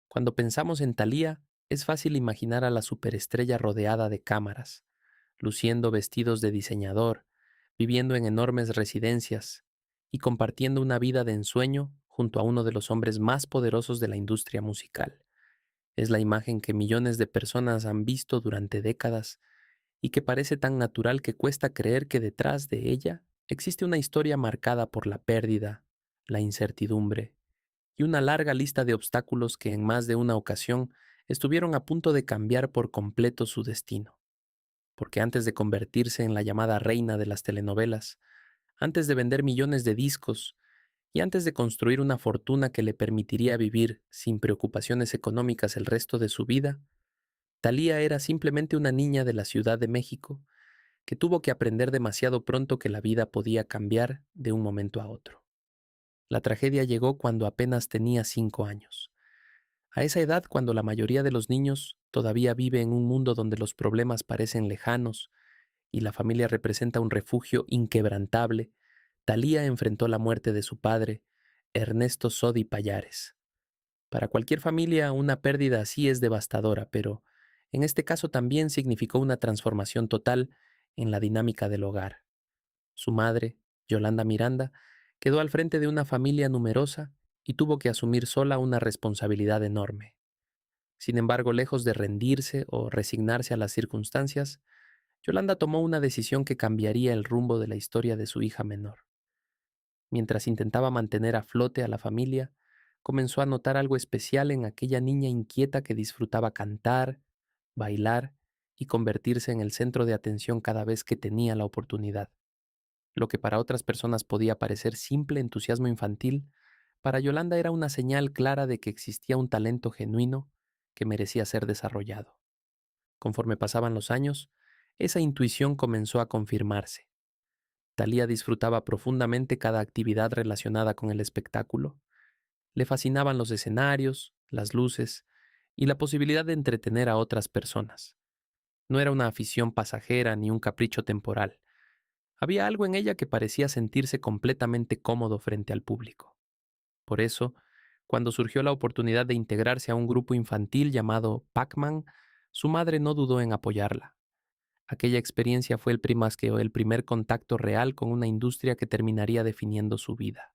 Cuando pensamos en Thalía, es fácil imaginar a la superestrella rodeada de cámaras, luciendo vestidos de diseñador, viviendo en enormes residencias y compartiendo una vida de ensueño junto a uno de los hombres más poderosos de la industria musical. Es la imagen que millones de personas han visto durante décadas y que parece tan natural que cuesta creer que detrás de ella existe una historia marcada por la pérdida, la incertidumbre y una larga lista de obstáculos que en más de una ocasión estuvieron a punto de cambiar por completo su destino. Porque antes de convertirse en la llamada reina de las telenovelas, antes de vender millones de discos y antes de construir una fortuna que le permitiría vivir sin preocupaciones económicas el resto de su vida, Thalía era simplemente una niña de la Ciudad de México que tuvo que aprender demasiado pronto que la vida podía cambiar de un momento a otro. La tragedia llegó cuando apenas tenía 5 años. A esa edad, cuando la mayoría de los niños todavía vive en un mundo donde los problemas parecen lejanos y la familia representa un refugio inquebrantable, Thalía enfrentó la muerte de su padre, Ernesto Sodi Payares. Para cualquier familia, una pérdida así es devastadora, pero en este caso también significó una transformación total en la dinámica del hogar. Su madre, Yolanda Miranda, quedó al frente de una familia numerosa y tuvo que asumir sola una responsabilidad enorme. Sin embargo, lejos de rendirse o resignarse a las circunstancias, Yolanda tomó una decisión que cambiaría el rumbo de la historia de su hija menor. Mientras intentaba mantener a flote a la familia, comenzó a notar algo especial en aquella niña inquieta que disfrutaba cantar, bailar y convertirse en el centro de atención cada vez que tenía la oportunidad. Lo que para otras personas podía parecer simple entusiasmo infantil, para Yolanda era una señal clara de que existía un talento genuino que merecía ser desarrollado. Conforme pasaban los años, esa intuición comenzó a confirmarse. Thalía disfrutaba profundamente cada actividad relacionada con el espectáculo. Le fascinaban los escenarios, las luces y la posibilidad de entretener a otras personas. No era una afición pasajera ni un capricho temporal. Había algo en ella que parecía sentirse completamente cómodo frente al público. Por eso, cuando surgió la oportunidad de integrarse a un grupo infantil llamado Pac-Man, su madre no dudó en apoyarla. Aquella experiencia fue el primer contacto real con una industria que terminaría definiendo su vida.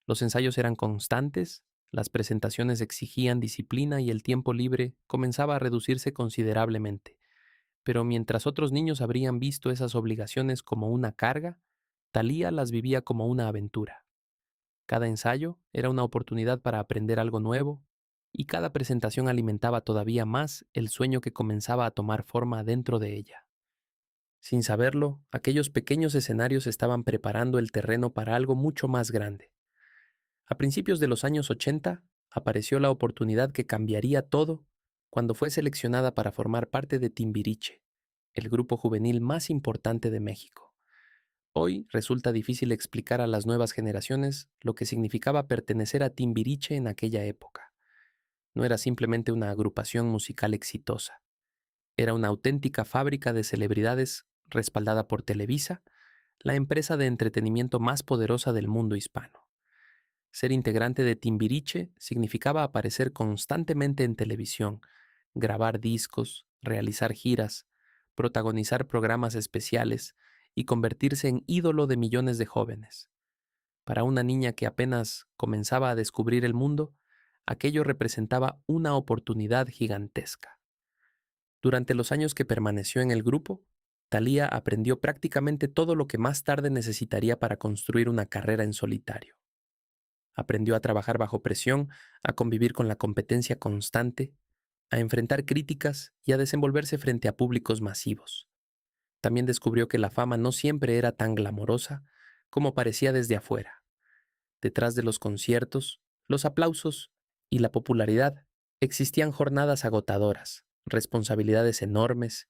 Los ensayos eran constantes, las presentaciones exigían disciplina y el tiempo libre comenzaba a reducirse considerablemente. Pero mientras otros niños habrían visto esas obligaciones como una carga, Thalía las vivía como una aventura. Cada ensayo era una oportunidad para aprender algo nuevo, y cada presentación alimentaba todavía más el sueño que comenzaba a tomar forma dentro de ella. Sin saberlo, aquellos pequeños escenarios estaban preparando el terreno para algo mucho más grande. A principios de los años 80, apareció la oportunidad que cambiaría todo cuando fue seleccionada para formar parte de Timbiriche, el grupo juvenil más importante de México. Hoy resulta difícil explicar a las nuevas generaciones lo que significaba pertenecer a Timbiriche en aquella época. No era simplemente una agrupación musical exitosa, era una auténtica fábrica de celebridades respaldada por Televisa, la empresa de entretenimiento más poderosa del mundo hispano. Ser integrante de Timbiriche significaba aparecer constantemente en televisión, grabar discos, realizar giras, protagonizar programas especiales y convertirse en ídolo de millones de jóvenes. Para una niña que apenas comenzaba a descubrir el mundo, aquello representaba una oportunidad gigantesca. Durante los años que permaneció en el grupo, Thalía aprendió prácticamente todo lo que más tarde necesitaría para construir una carrera en solitario. Aprendió a trabajar bajo presión, a convivir con la competencia constante, a enfrentar críticas y a desenvolverse frente a públicos masivos. También descubrió que la fama no siempre era tan glamorosa como parecía desde afuera. Detrás de los conciertos, los aplausos y la popularidad existían jornadas agotadoras, responsabilidades enormes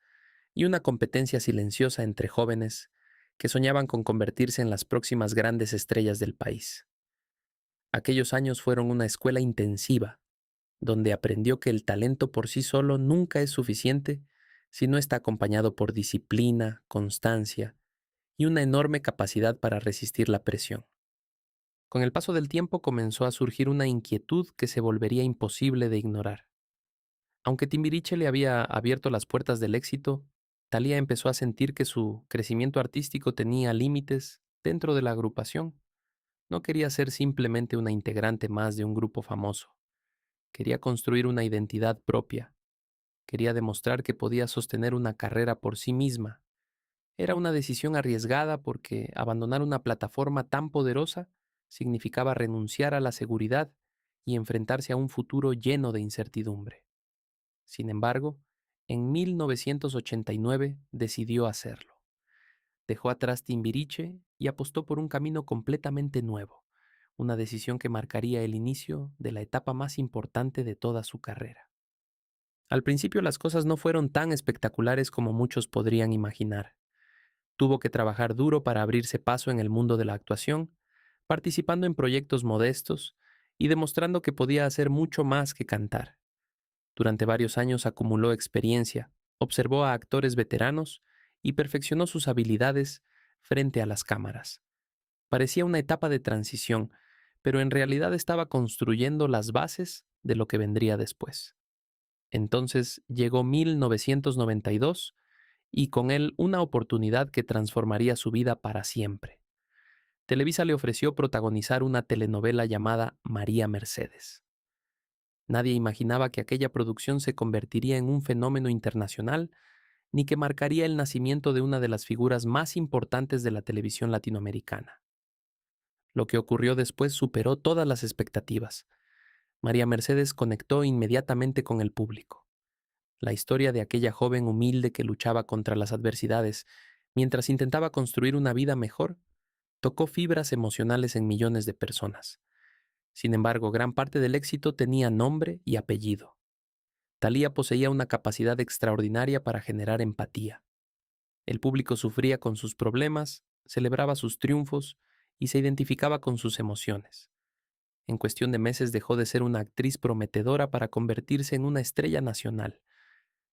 y una competencia silenciosa entre jóvenes que soñaban con convertirse en las próximas grandes estrellas del país. Aquellos años fueron una escuela intensiva, donde aprendió que el talento por sí solo nunca es suficiente si no está acompañado por disciplina, constancia y una enorme capacidad para resistir la presión. Con el paso del tiempo comenzó a surgir una inquietud que se volvería imposible de ignorar. Aunque Timbiriche le había abierto las puertas del éxito, Thalía empezó a sentir que su crecimiento artístico tenía límites dentro de la agrupación. No quería ser simplemente una integrante más de un grupo famoso. Quería construir una identidad propia. Quería demostrar que podía sostener una carrera por sí misma. Era una decisión arriesgada porque abandonar una plataforma tan poderosa significaba renunciar a la seguridad y enfrentarse a un futuro lleno de incertidumbre. Sin embargo, en 1989 decidió hacerlo. Dejó atrás Timbiriche y apostó por un camino completamente nuevo, una decisión que marcaría el inicio de la etapa más importante de toda su carrera. Al principio las cosas no fueron tan espectaculares como muchos podrían imaginar. Tuvo que trabajar duro para abrirse paso en el mundo de la actuación, participando en proyectos modestos y demostrando que podía hacer mucho más que cantar. Durante varios años acumuló experiencia, observó a actores veteranos y perfeccionó sus habilidades frente a las cámaras. Parecía una etapa de transición, pero en realidad estaba construyendo las bases de lo que vendría después. Entonces llegó 1992 y con él una oportunidad que transformaría su vida para siempre. Televisa le ofreció protagonizar una telenovela llamada María Mercedes. Nadie imaginaba que aquella producción se convertiría en un fenómeno internacional, ni que marcaría el nacimiento de una de las figuras más importantes de la televisión latinoamericana. Lo que ocurrió después superó todas las expectativas. María Mercedes conectó inmediatamente con el público. La historia de aquella joven humilde que luchaba contra las adversidades mientras intentaba construir una vida mejor tocó fibras emocionales en millones de personas. Sin embargo, gran parte del éxito tenía nombre y apellido. Thalía poseía una capacidad extraordinaria para generar empatía. El público sufría con sus problemas, celebraba sus triunfos y se identificaba con sus emociones. En cuestión de meses dejó de ser una actriz prometedora para convertirse en una estrella nacional.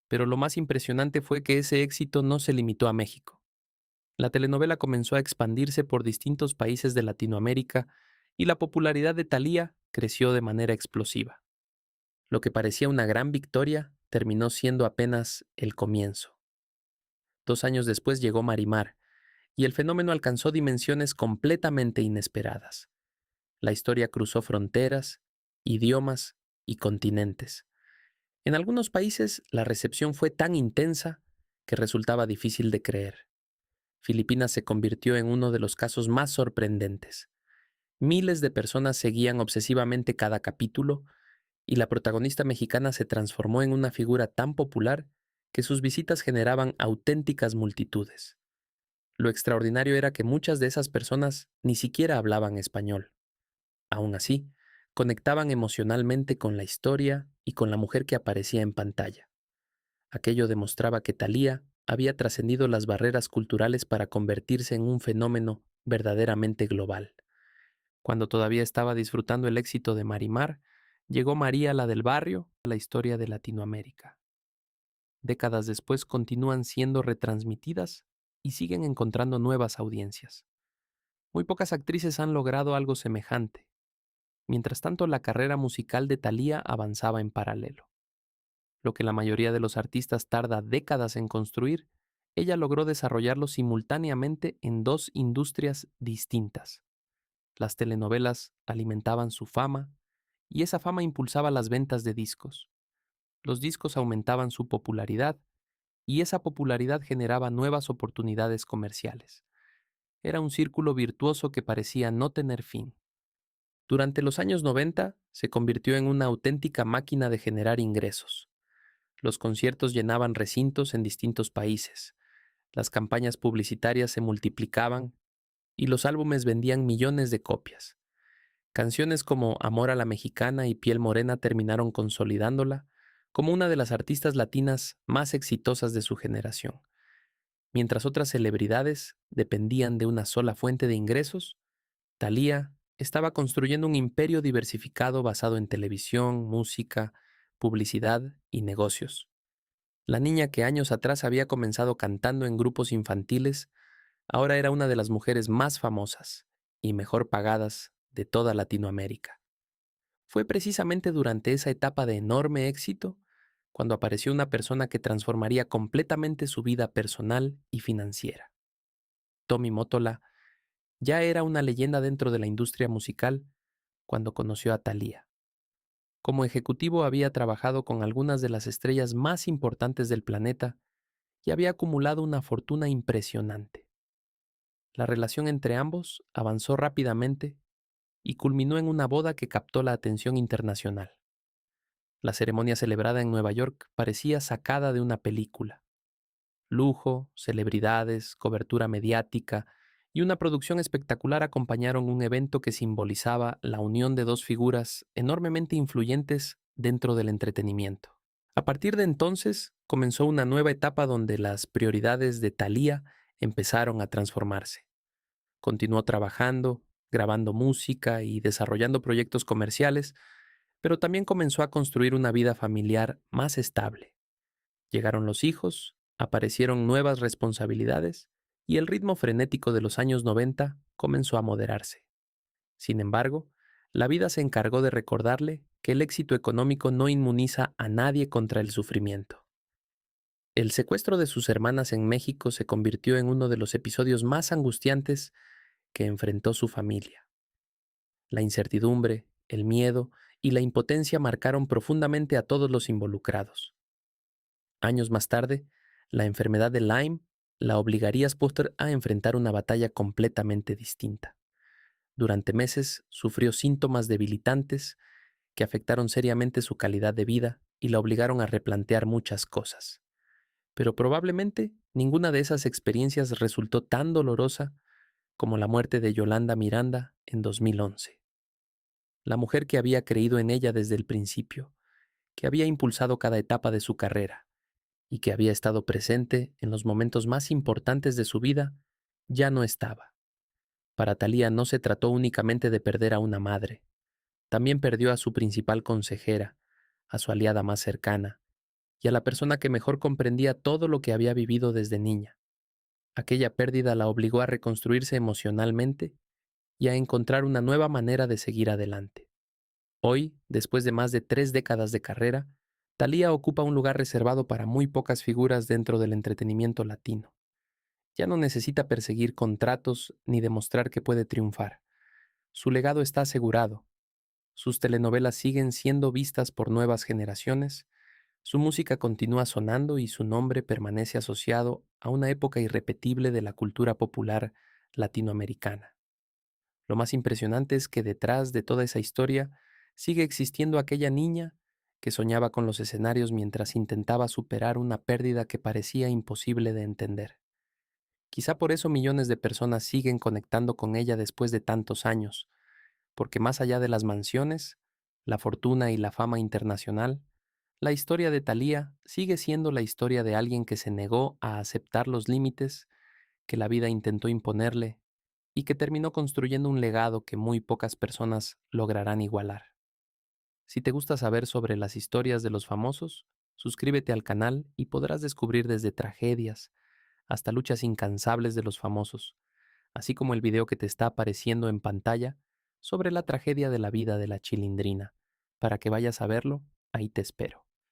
Pero lo más impresionante fue que ese éxito no se limitó a México. La telenovela comenzó a expandirse por distintos países de Latinoamérica y la popularidad de Thalía creció de manera explosiva. Lo que parecía una gran victoria terminó siendo apenas el comienzo. 2 años después llegó Marimar, y el fenómeno alcanzó dimensiones completamente inesperadas. La historia cruzó fronteras, idiomas y continentes. En algunos países la recepción fue tan intensa que resultaba difícil de creer. Filipinas se convirtió en uno de los casos más sorprendentes. Miles de personas seguían obsesivamente cada capítulo y la protagonista mexicana se transformó en una figura tan popular que sus visitas generaban auténticas multitudes. Lo extraordinario era que muchas de esas personas ni siquiera hablaban español. Aún así, conectaban emocionalmente con la historia y con la mujer que aparecía en pantalla. Aquello demostraba que Thalía había trascendido las barreras culturales para convertirse en un fenómeno verdaderamente global. Cuando todavía estaba disfrutando el éxito de Marimar, llegó María la del barrio a la historia de Latinoamérica. Décadas después continúan siendo retransmitidas y siguen encontrando nuevas audiencias. Muy pocas actrices han logrado algo semejante. Mientras tanto, la carrera musical de Thalía avanzaba en paralelo. Lo que la mayoría de los artistas tarda décadas en construir, ella logró desarrollarlo simultáneamente en dos industrias distintas. Las telenovelas alimentaban su fama y esa fama impulsaba las ventas de discos. Los discos aumentaban su popularidad y esa popularidad generaba nuevas oportunidades comerciales. Era un círculo virtuoso que parecía no tener fin. Durante los años 90 se convirtió en una auténtica máquina de generar ingresos. Los conciertos llenaban recintos en distintos países, las campañas publicitarias se multiplicaban y los álbumes vendían millones de copias. Canciones como Amor a la Mexicana y Piel Morena terminaron consolidándola como una de las artistas latinas más exitosas de su generación. Mientras otras celebridades dependían de una sola fuente de ingresos, Thalía estaba construyendo un imperio diversificado basado en televisión, música, publicidad y negocios. La niña que años atrás había comenzado cantando en grupos infantiles, ahora era una de las mujeres más famosas y mejor pagadas de toda Latinoamérica. Fue precisamente durante esa etapa de enorme éxito cuando apareció una persona que transformaría completamente su vida personal y financiera. Tommy Mottola ya era una leyenda dentro de la industria musical cuando conoció a Thalía. Como ejecutivo había trabajado con algunas de las estrellas más importantes del planeta y había acumulado una fortuna impresionante. La relación entre ambos avanzó rápidamente y culminó en una boda que captó la atención internacional. La ceremonia celebrada en Nueva York parecía sacada de una película. Lujo, celebridades, cobertura mediática y una producción espectacular acompañaron un evento que simbolizaba la unión de dos figuras enormemente influyentes dentro del entretenimiento. A partir de entonces, comenzó una nueva etapa donde las prioridades de Thalía empezaron a transformarse. Continuó trabajando, grabando música y desarrollando proyectos comerciales, pero también comenzó a construir una vida familiar más estable. Llegaron los hijos, aparecieron nuevas responsabilidades y el ritmo frenético de los años 90 comenzó a moderarse. Sin embargo, la vida se encargó de recordarle que el éxito económico no inmuniza a nadie contra el sufrimiento. El secuestro de sus hermanas en México se convirtió en uno de los episodios más angustiantes que enfrentó su familia. La incertidumbre, el miedo y la impotencia marcaron profundamente a todos los involucrados. Años más tarde, la enfermedad de Lyme la obligaría a Spuster a enfrentar una batalla completamente distinta. Durante meses sufrió síntomas debilitantes que afectaron seriamente su calidad de vida y la obligaron a replantear muchas cosas. Pero probablemente ninguna de esas experiencias resultó tan dolorosa como la muerte de Yolanda Miranda en 2011. La mujer que había creído en ella desde el principio, que había impulsado cada etapa de su carrera y que había estado presente en los momentos más importantes de su vida, ya no estaba. Para Thalía no se trató únicamente de perder a una madre, también perdió a su principal consejera, a su aliada más cercana, y a la persona que mejor comprendía todo lo que había vivido desde niña. Aquella pérdida la obligó a reconstruirse emocionalmente y a encontrar una nueva manera de seguir adelante. Hoy, después de más de 3 décadas de carrera, Thalía ocupa un lugar reservado para muy pocas figuras dentro del entretenimiento latino. Ya no necesita perseguir contratos ni demostrar que puede triunfar. Su legado está asegurado. Sus telenovelas siguen siendo vistas por nuevas generaciones, su música continúa sonando y su nombre permanece asociado a una época irrepetible de la cultura popular latinoamericana. Lo más impresionante es que detrás de toda esa historia sigue existiendo aquella niña que soñaba con los escenarios mientras intentaba superar una pérdida que parecía imposible de entender. Quizá por eso millones de personas siguen conectando con ella después de tantos años, porque más allá de las mansiones, la fortuna y la fama internacional, la historia de Thalía sigue siendo la historia de alguien que se negó a aceptar los límites que la vida intentó imponerle y que terminó construyendo un legado que muy pocas personas lograrán igualar. Si te gusta saber sobre las historias de los famosos, suscríbete al canal y podrás descubrir desde tragedias hasta luchas incansables de los famosos, así como el video que te está apareciendo en pantalla sobre la tragedia de la vida de la Chilindrina. Para que vayas a verlo, ahí te espero.